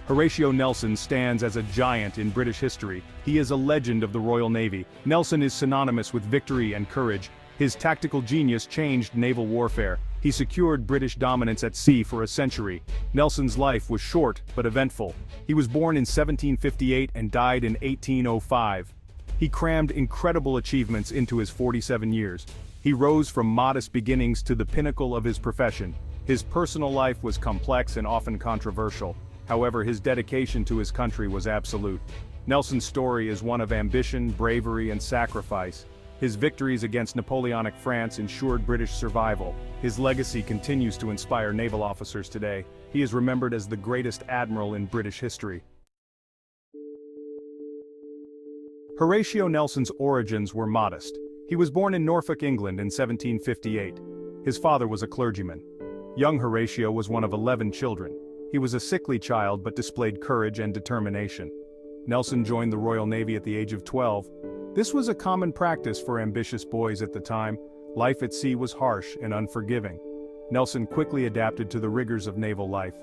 Horatio Nelson stands as a giant in British history. He is a legend of the Royal Navy. Nelson is synonymous with victory and courage. His tactical genius changed naval warfare. He secured British dominance at sea for a century. Nelson's life was short but eventful. He was born in 1758 and died in 1805. He crammed incredible achievements into his 47 years. He rose from modest beginnings to the pinnacle of his profession. His personal life was complex and often controversial. However, his dedication to his country was absolute. Nelson's story is one of ambition, bravery, and sacrifice. His victories against Napoleonic France ensured British survival. His legacy continues to inspire naval officers today. He is remembered as the greatest admiral in British history. Horatio Nelson's origins were modest. He was born in Norfolk, England in 1758. His father was a clergyman. Young Horatio was one of 11 children. He was a sickly child but displayed courage and determination. Nelson joined the Royal Navy at the age of 12. This was a common practice for ambitious boys at the time. Life at sea was harsh and unforgiving. Nelson quickly adapted to the rigors of naval life.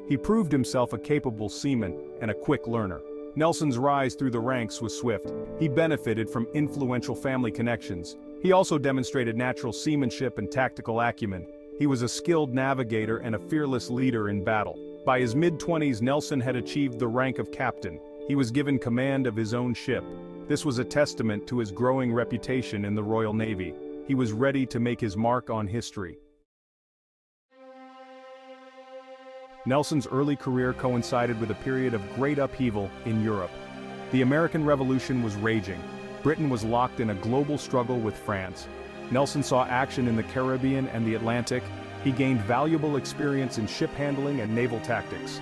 He proved himself a capable seaman and a quick learner. Nelson's rise through the ranks was swift. He benefited from influential family connections. He also demonstrated natural seamanship and tactical acumen. He was a skilled navigator and a fearless leader in battle. By his mid-20s, Nelson had achieved the rank of captain. He was given command of his own ship. This was a testament to his growing reputation in the Royal Navy. He was ready to make his mark on history. Nelson's early career coincided with a period of great upheaval in Europe. The American Revolution was raging. Britain was locked in a global struggle with France. Nelson saw action in the Caribbean and the Atlantic. He gained valuable experience in ship handling and naval tactics.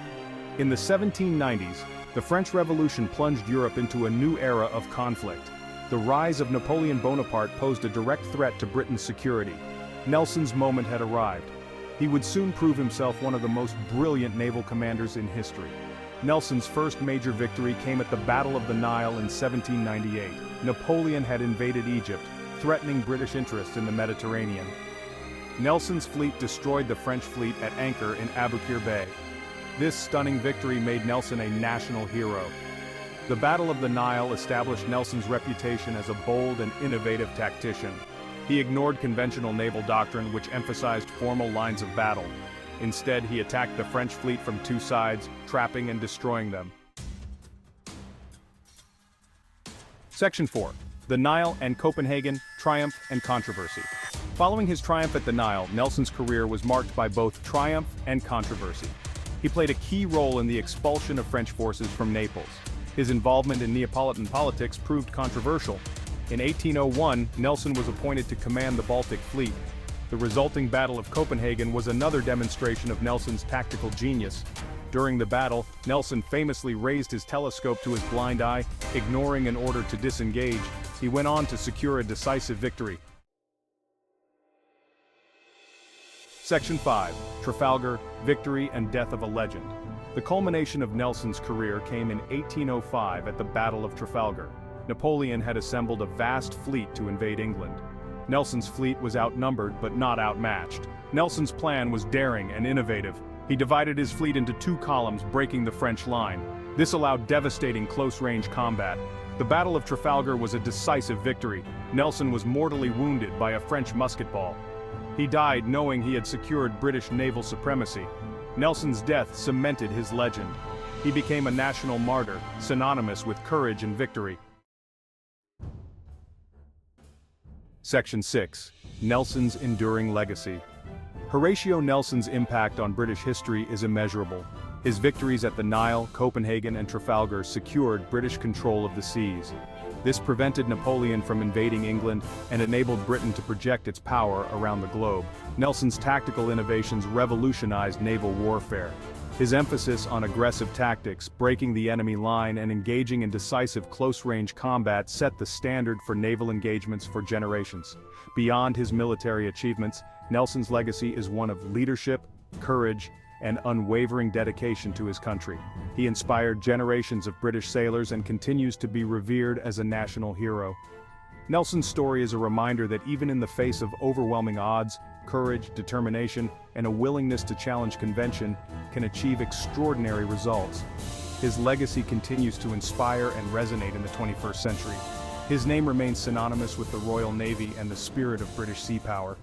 In the 1790s, the French Revolution plunged Europe into a new era of conflict. The rise of Napoleon Bonaparte posed a direct threat to Britain's security. Nelson's moment had arrived. He would soon prove himself one of the most brilliant naval commanders in history. Nelson's first major victory came at the Battle of the Nile in 1798. Napoleon had invaded Egypt, threatening British interests in the Mediterranean. Nelson's fleet destroyed the French fleet at anchor in Aboukir Bay. This stunning victory made Nelson a national hero. The Battle of the Nile established Nelson's reputation as a bold and innovative tactician. He ignored conventional naval doctrine which emphasized formal lines of battle. Instead, he attacked the French fleet from two sides, trapping and destroying them. Section 4. The Nile and Copenhagen, Triumph and Controversy. Following his triumph at the Nile, Nelson's career was marked by both triumph and controversy. He played a key role in the expulsion of French forces from Naples. His involvement in Neapolitan politics proved controversial. In 1801, Nelson was appointed to command the Baltic Fleet. The resulting Battle of Copenhagen was another demonstration of Nelson's tactical genius. During the battle, Nelson famously raised his telescope to his blind eye, ignoring an order to disengage. He went on to secure a decisive victory. Section 5. Trafalgar, Victory and Death of a Legend. The culmination of Nelson's career came in 1805 at the Battle of Trafalgar. Napoleon had assembled a vast fleet to invade England. Nelson's fleet was outnumbered but not outmatched. Nelson's plan was daring and innovative. He divided his fleet into two columns, breaking the French line. This allowed devastating close-range combat. The Battle of Trafalgar was a decisive victory. Nelson was mortally wounded by a French musket ball. He died knowing he had secured British naval supremacy. Nelson's death cemented his legend. He became a national martyr, synonymous with courage and victory. Section 6. Nelson's enduring legacy. Horatio Nelson's impact on British history is immeasurable. His victories at the Nile, Copenhagen, and Trafalgar secured British control of the seas. This prevented Napoleon from invading England and enabled Britain to project its power around the globe. Nelson's tactical innovations revolutionized naval warfare. His emphasis on aggressive tactics, breaking the enemy line and engaging in decisive close-range combat set the standard for naval engagements for generations. Beyond his military achievements, Nelson's legacy is one of leadership, courage, and unwavering dedication to his country. He inspired generations of British sailors and continues to be revered as a national hero. Nelson's story is a reminder that even in the face of overwhelming odds, courage, determination, and a willingness to challenge convention can achieve extraordinary results. His legacy continues to inspire and resonate in the 21st century. His name remains synonymous with the Royal Navy and the spirit of British sea power.